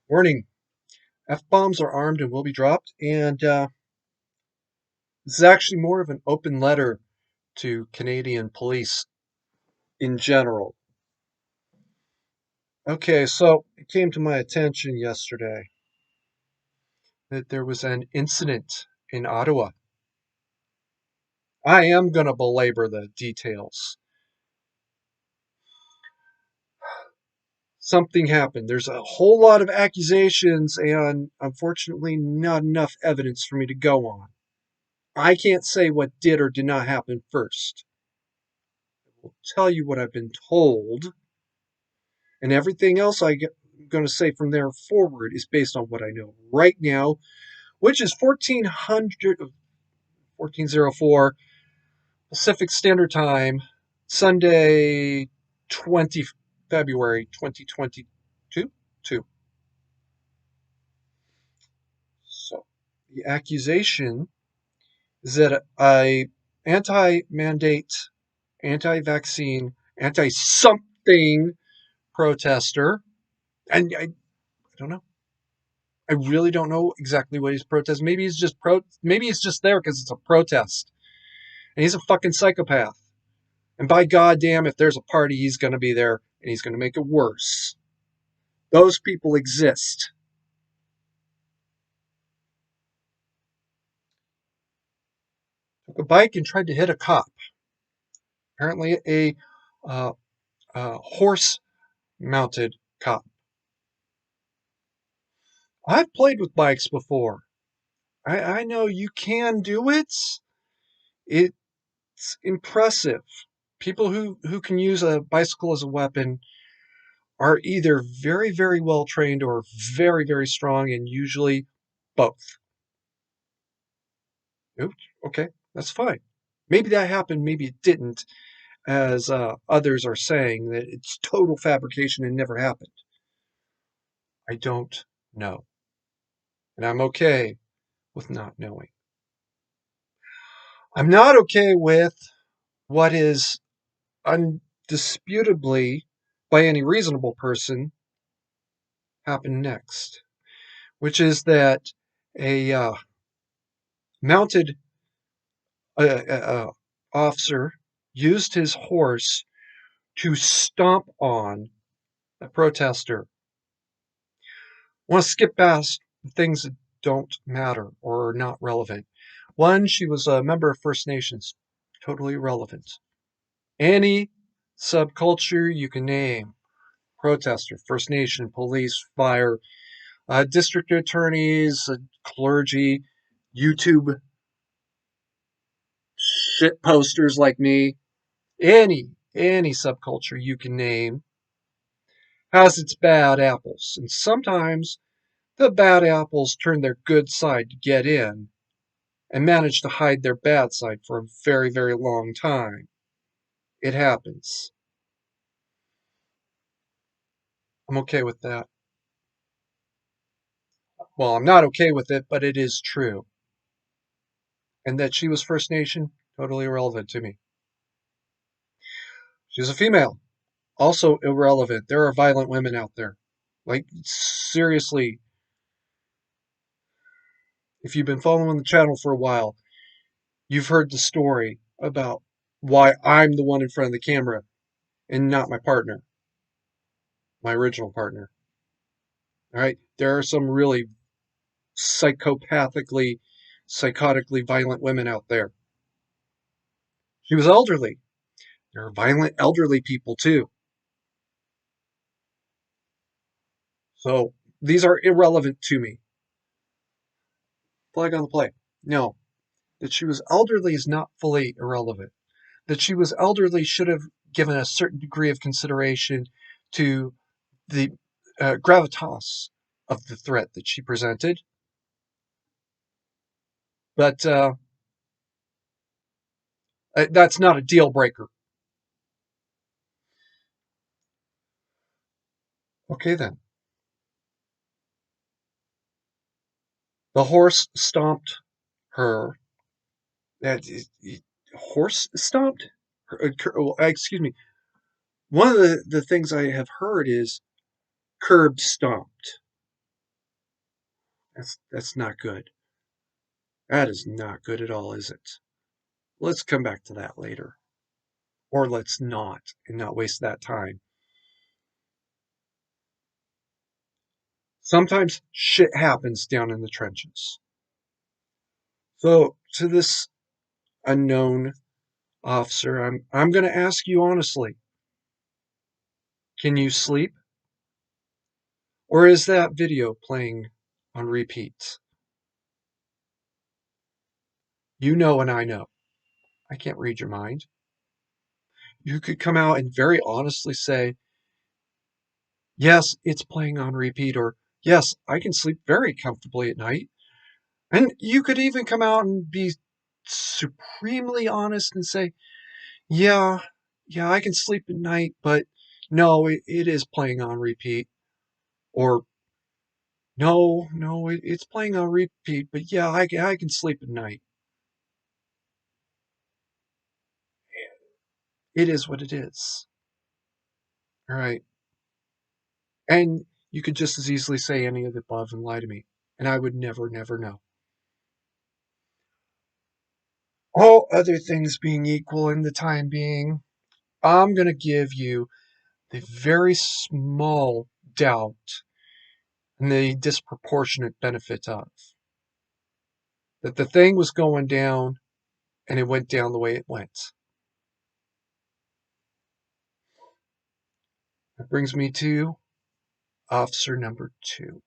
Warning, F-bombs are armed and will be dropped, and this is actually more of an open letter to Canadian police in general. Okay, so it came to my attention yesterday that there was an incident in Ottawa. I am going to belabor the details. Something happened. There's a whole lot of accusations, and unfortunately, not enough evidence for me to go on. I can't say what did or did not happen first. I'll tell you what I've been told, and everything else I'm going to say from there forward is based on what I know right now, which is 1404 Pacific Standard Time, Sunday, 20 February 2022. So the accusation is that a anti-mandate, anti-vaccine, anti-something protester, and I don't know. I really don't know exactly what he's protesting. Maybe he's just there because it's a protest. And he's a fucking psychopath. And by goddamn, if there's a party, he's going to be there and he's going to make it worse. Those people exist. Took a bike and tried to hit a cop. Apparently, uh, a horse-mounted cop. I've played with bikes before. I know you can do it. It's impressive. People who can use a bicycle as a weapon are either very, very well trained or very, very strong, and usually both. Oops, okay, that's fine. Maybe that happened, maybe it didn't, as others are saying that it's total fabrication and never happened. I don't know. And I'm okay with not knowing. I'm not okay with what is undisputably, by any reasonable person, happened next, which is that a mounted officer used his horse to stomp on a protester. I want to skip past things that don't matter or are not relevant. One, she was a member of First Nations. Totally irrelevant. Any subculture you can name. Protester, First Nation, police, fire, district attorneys, clergy, YouTube shit posters like me. Any subculture you can name has its bad apples. And sometimes the bad apples turn their good side to get in and manage to hide their bad side for a very, very long time. It happens. I'm okay with that. Well, I'm not okay with it, but it is true. And that she was First Nation, totally irrelevant to me. She was a female, also irrelevant. There are violent women out there. Like, seriously, if you've been following the channel for a while, you've heard the story about why I'm the one in front of the camera and not my partner, my original partner. All right? There are some really psychopathically, psychotically violent women out there. She was elderly. There are violent elderly people too. So these are irrelevant to me. Flag on the play. No, that she was elderly is not fully irrelevant. That she was elderly should have given a certain degree of consideration to the gravitas of the threat that she presented. But that's not a deal breaker. Okay, then. The horse stomped her. Uh, Horse stomped? Excuse me. One of the things I have heard is curb stomped. That's not good. That is not good at all, is it? Let's come back to that later. Or let's not, and not waste that time. Sometimes shit happens down in the trenches. So to this unknown officer, I'm gonna ask you honestly, can you sleep? Or is that video playing on repeat? You know and I know. I can't read your mind. You could come out and very honestly say, yes, it's playing on repeat, or yes, I can sleep very comfortably at night. And you could even come out and be supremely honest and say, yeah, yeah, I can sleep at night, but no, it is playing on repeat. Or no, no, it's playing on repeat, but yeah, I can sleep at night. It is what it is. All right. And you could just as easily say any of the above and lie to me. And I would never, never know. All other things being equal in the time being, I'm going to give you the very small doubt and the disproportionate benefit of that the thing was going down and it went down the way it went. That brings me to officer number two.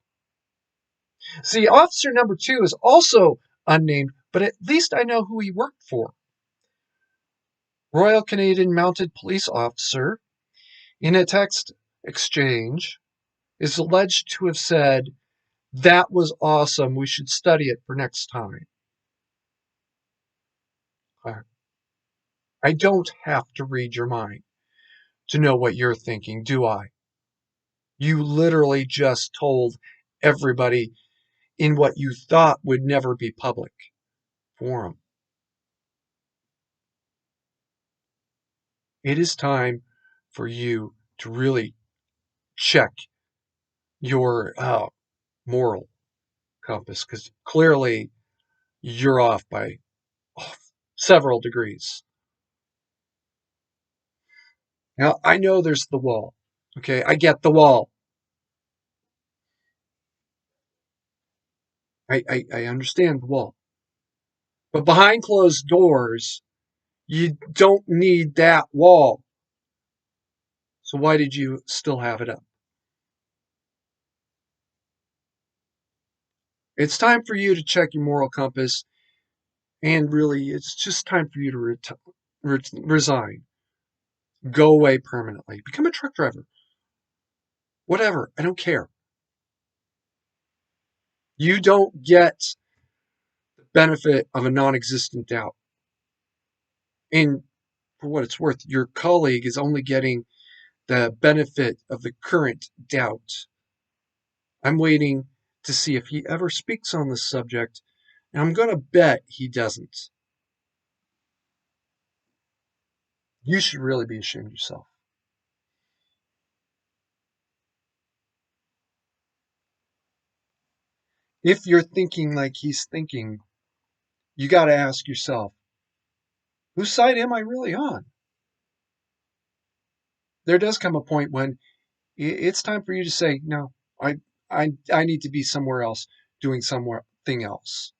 See, officer number two is also unnamed, but at least I know who he worked for. Royal Canadian Mounted Police officer, in a text exchange, is alleged to have said, "That was awesome. We should study it for next time." I don't have to read your mind to know what you're thinking, do I? You literally just told everybody in what you thought would never be public forum. It is time for you to really check your moral compass, because clearly you're off by several degrees. Now, I know there's the wall. Okay, I get the wall. I understand the wall. But behind closed doors, you don't need that wall. So why did you still have it up? It's time for you to check your moral compass, and really, it's just time for you to resign. Go away permanently. Become a truck driver. Whatever. I don't care. You don't get the benefit of a non existent doubt. And for what it's worth, your colleague is only getting the benefit of the current doubt. I'm waiting to see if he ever speaks on this subject, and I'm going to bet he doesn't. You should really be ashamed of yourself. If you're thinking like he's thinking, you got to ask yourself, whose side am I really on? There does come a point when it's time for you to say, no, I need to be somewhere else doing something else.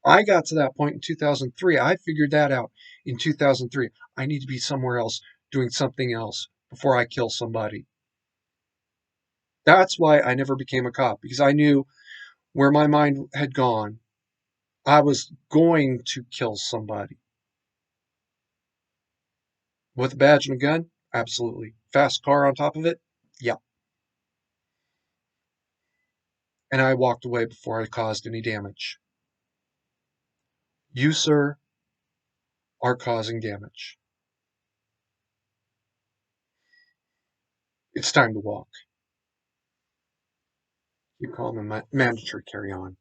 I got to that point in 2003. I figured that out in 2003. I need to be somewhere else doing something else before I kill somebody. That's why I never became a cop, because I knew where my mind had gone. I was going to kill somebody. With a badge and a gun? Absolutely. Fast car on top of it? Yeah. And I walked away before I caused any damage. You, sir, are causing damage. It's time to walk. Keep calm and mandatory carry on.